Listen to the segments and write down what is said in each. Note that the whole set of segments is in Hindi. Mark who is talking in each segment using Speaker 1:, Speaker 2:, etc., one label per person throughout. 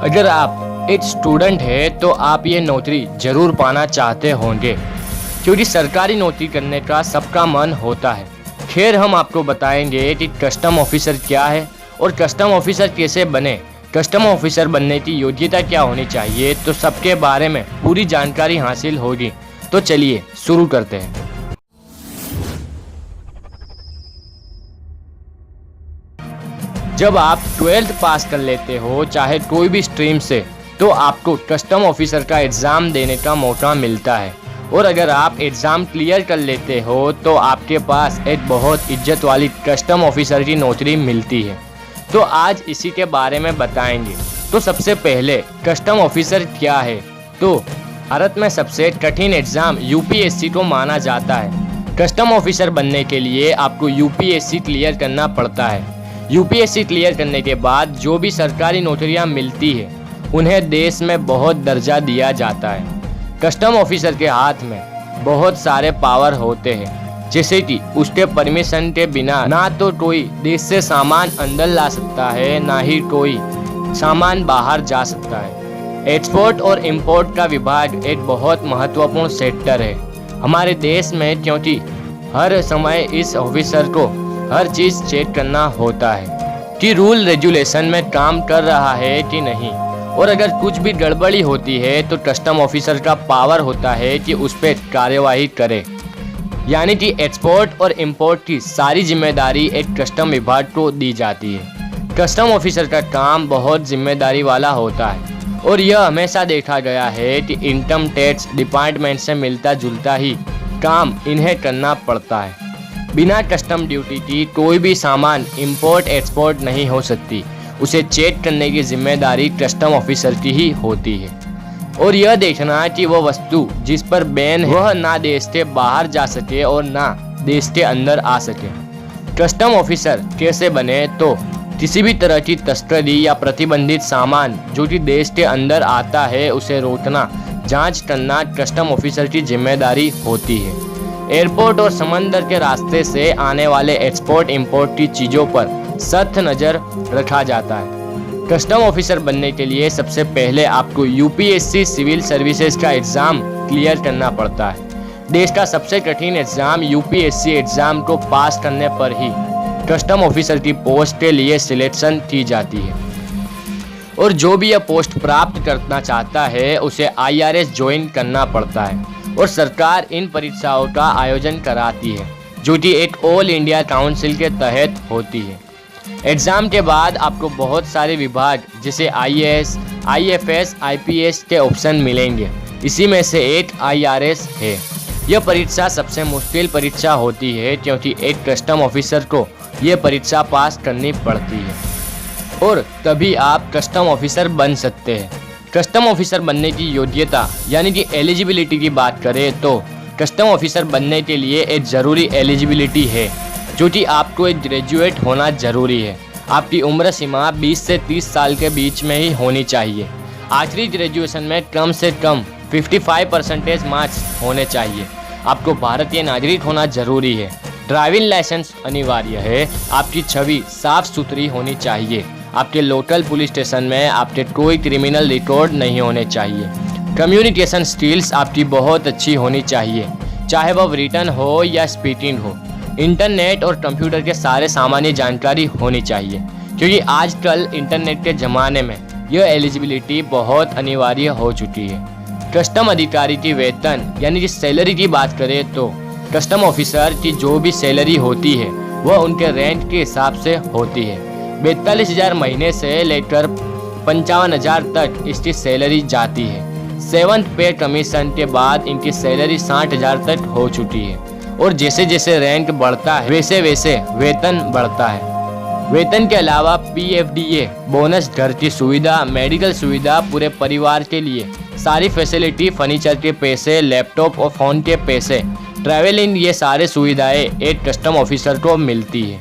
Speaker 1: अगर आप एक स्टूडेंट है तो आप ये नौकरी जरूर पाना चाहते होंगे, क्योंकि सरकारी नौकरी करने का सबका मन होता है। खैर, हम आपको बताएंगे कि कस्टम ऑफिसर क्या है और कस्टम ऑफिसर कैसे बने, कस्टम ऑफिसर बनने की योग्यता क्या होनी चाहिए, तो सबके बारे में पूरी जानकारी हासिल होगी। तो चलिए शुरू करते हैं। जब आप 12th पास कर लेते हो, चाहे कोई भी स्ट्रीम से, तो आपको कस्टम ऑफिसर का एग्ज़ाम देने का मौका मिलता है। और अगर आप एग्ज़ाम क्लियर कर लेते हो तो आपके पास एक बहुत इज्जत वाली कस्टम ऑफिसर की नौकरी मिलती है। तो आज इसी के बारे में बताएंगे। तो सबसे पहले कस्टम ऑफिसर क्या है। तो भारत में सबसे कठिन एग्ज़ाम यूपीएससी को माना जाता है। कस्टम ऑफिसर बनने के लिए आपको यूपीएससी क्लियर करना पड़ता है। यूपीएससी क्लियर करने के बाद जो भी सरकारी नौकरियां मिलती है उन्हें देश में बहुत दर्जा दिया जाता है। कस्टम ऑफिसर के हाथ में बहुत सारे पावर होते हैं, जैसे कि उसके परमिशन के बिना ना तो कोई देश से सामान अंदर ला सकता है, ना ही कोई सामान बाहर जा सकता है। एक्सपोर्ट और इंपोर्ट का विभाग एक बहुत महत्वपूर्ण सेक्टर है हमारे देश में, क्योंकि हर समय इस ऑफिसर को हर चीज़ चेक करना होता है कि रूल रेगुलेशन में काम कर रहा है कि नहीं। और अगर कुछ भी गड़बड़ी होती है तो कस्टम ऑफिसर का पावर होता है कि उस पर कार्यवाही करे। यानी कि एक्सपोर्ट और इंपोर्ट की सारी जिम्मेदारी एक कस्टम विभाग को दी जाती है। कस्टम ऑफिसर का काम बहुत जिम्मेदारी वाला होता है और यह हमेशा देखा गया है कि इनकम टैक्स डिपार्टमेंट से मिलता जुलता ही काम इन्हें करना पड़ता है। बिना कस्टम ड्यूटी की कोई भी सामान इंपोर्ट एक्सपोर्ट नहीं हो सकती। उसे चेक करने की जिम्मेदारी कस्टम ऑफिसर की ही होती है और यह देखना कि वह वस्तु जिस पर बैन है वह ना देश के बाहर जा सके और ना देश के अंदर आ सके। कस्टम ऑफिसर कैसे बने। तो किसी भी तरह की तस्करी या प्रतिबंधित सामान जो कि देश के अंदर आता है उसे रोकना, जांच करना कस्टम ऑफिसर की जिम्मेदारी होती है। एयरपोर्ट और समंदर के रास्ते से आने वाले एक्सपोर्ट इंपोर्ट की चीज़ों पर सख्त नज़र रखा जाता है। कस्टम ऑफिसर बनने के लिए सबसे पहले आपको यूपीएससी सिविल सर्विसेज का एग्ज़ाम क्लियर करना पड़ता है। देश का सबसे कठिन एग्ज़ाम यूपीएससी एग्ज़ाम को पास करने पर ही कस्टम ऑफिसर की पोस्ट के लिए सिलेक्शन की जाती है और जो भी यह पोस्ट प्राप्त करना चाहता है उसे आईआरएस ज्वाइन करना पड़ता है और सरकार इन परीक्षाओं का आयोजन कराती है, जो कि एक ऑल इंडिया काउंसिल के तहत होती है। एग्ज़ाम के बाद आपको बहुत सारे विभाग जैसे आईएएस, आईएफएस, आईपीएस के ऑप्शन मिलेंगे। इसी में से एक आईआरएस है। यह परीक्षा सबसे मुश्किल परीक्षा होती है क्योंकि एक कस्टम ऑफिसर को यह परीक्षा पास करनी पड़ती है और तभी आप कस्टम ऑफिसर बन सकते हैं। कस्टम ऑफिसर बनने की योग्यता यानी कि एलिजिबिलिटी की बात करें तो कस्टम ऑफिसर बनने के लिए एक ज़रूरी एलिजिबिलिटी है, जो कि आपको एक ग्रेजुएट होना ज़रूरी है। आपकी उम्र सीमा 20 से 30 साल के बीच में ही होनी चाहिए। आखिरी ग्रेजुएशन में कम से कम 55% मार्क्स होने चाहिए। आपको भारतीय नागरिक होना ज़रूरी है। ड्राइविंग लाइसेंस अनिवार्य है। आपकी छवि साफ सुथरी होनी चाहिए। आपके लोकल पुलिस स्टेशन में आपके कोई क्रिमिनल रिकॉर्ड नहीं होने चाहिए। कम्युनिकेशन स्किल्स आपकी बहुत अच्छी होनी चाहिए, चाहे वह रिटन हो या स्पीकिंग हो। इंटरनेट और कंप्यूटर के सारे सामान्य जानकारी होनी चाहिए, क्योंकि आजकल इंटरनेट के ज़माने में यह एलिजिबिलिटी बहुत अनिवार्य हो चुकी है। कस्टम अधिकारी की वेतन यानी कि सैलरी की बात करें तो कस्टम ऑफिसर की जो भी सैलरी होती है वह उनके रैंक के हिसाब से होती है। 42,000 महीने से लेकर 55,000 तक इसकी सैलरी जाती है। 7th पे कमीशन के बाद इनकी सैलरी 60,000 तक हो चुकी है और जैसे जैसे रैंक बढ़ता है वैसे वैसे वेतन बढ़ता है। वेतन के अलावा पीएफडीए, बोनस, घर की सुविधा, मेडिकल सुविधा, पूरे परिवार के लिए सारी फैसिलिटी, फर्नीचर के पैसे, लैपटॉप और फ़ोन के पैसे, ट्रैवलिंग, ये सारे सुविधाएं एक कस्टम ऑफिसर को मिलती है।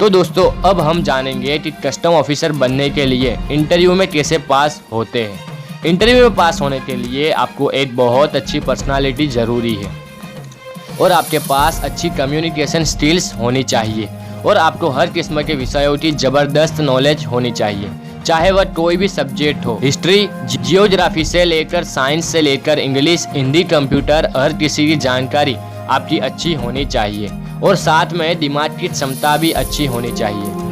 Speaker 1: तो दोस्तों, अब हम जानेंगे कि कस्टम ऑफिसर बनने के लिए इंटरव्यू में कैसे पास होते हैं। इंटरव्यू में पास होने के लिए आपको एक बहुत अच्छी पर्सनालिटी ज़रूरी है और आपके पास अच्छी कम्युनिकेशन स्किल्स होनी चाहिए और आपको हर किस्म के विषयों की ज़बरदस्त नॉलेज होनी चाहिए। चाहे वह कोई भी सब्जेक्ट हो, हिस्ट्री, जियोग्राफी से लेकर साइंस से लेकर इंग्लिश, हिंदी, कंप्यूटर, हर किसी की जानकारी आपकी अच्छी होनी चाहिए और साथ में दिमाग की क्षमता भी अच्छी होनी चाहिए।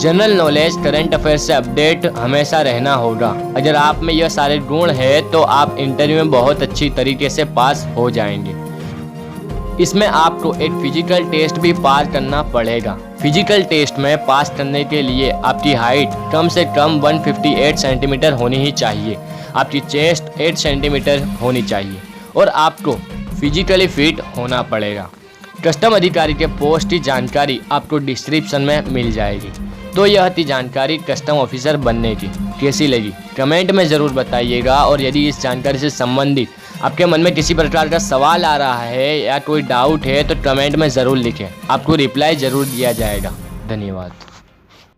Speaker 1: जनरल नॉलेज, करंट अफेयर से अपडेट हमेशा रहना होगा। अगर आप में यह सारे गुण है तो आप इंटरव्यू में बहुत अच्छी तरीके से पास हो जाएंगे। इसमें आपको एक फिजिकल टेस्ट भी पार करना पड़ेगा। फिजिकल टेस्ट में पास करने के लिए आपकी हाइट कम से कम 158 सेंटीमीटर होनी ही चाहिए, आपकी चेस्ट 8 सेंटीमीटर होनी चाहिए और आपको फिजिकली फिट होना पड़ेगा। कस्टम अधिकारी के पोस्ट की जानकारी आपको डिस्क्रिप्शन में मिल जाएगी। तो यह थी जानकारी कस्टम ऑफिसर बनने की। कैसी लगी कमेंट में ज़रूर बताइएगा और यदि इस जानकारी से संबंधित आपके मन में किसी प्रकार का सवाल आ रहा है या कोई डाउट है तो कमेंट में ज़रूर लिखें, आपको रिप्लाई ज़रूर दिया जाएगा। धन्यवाद।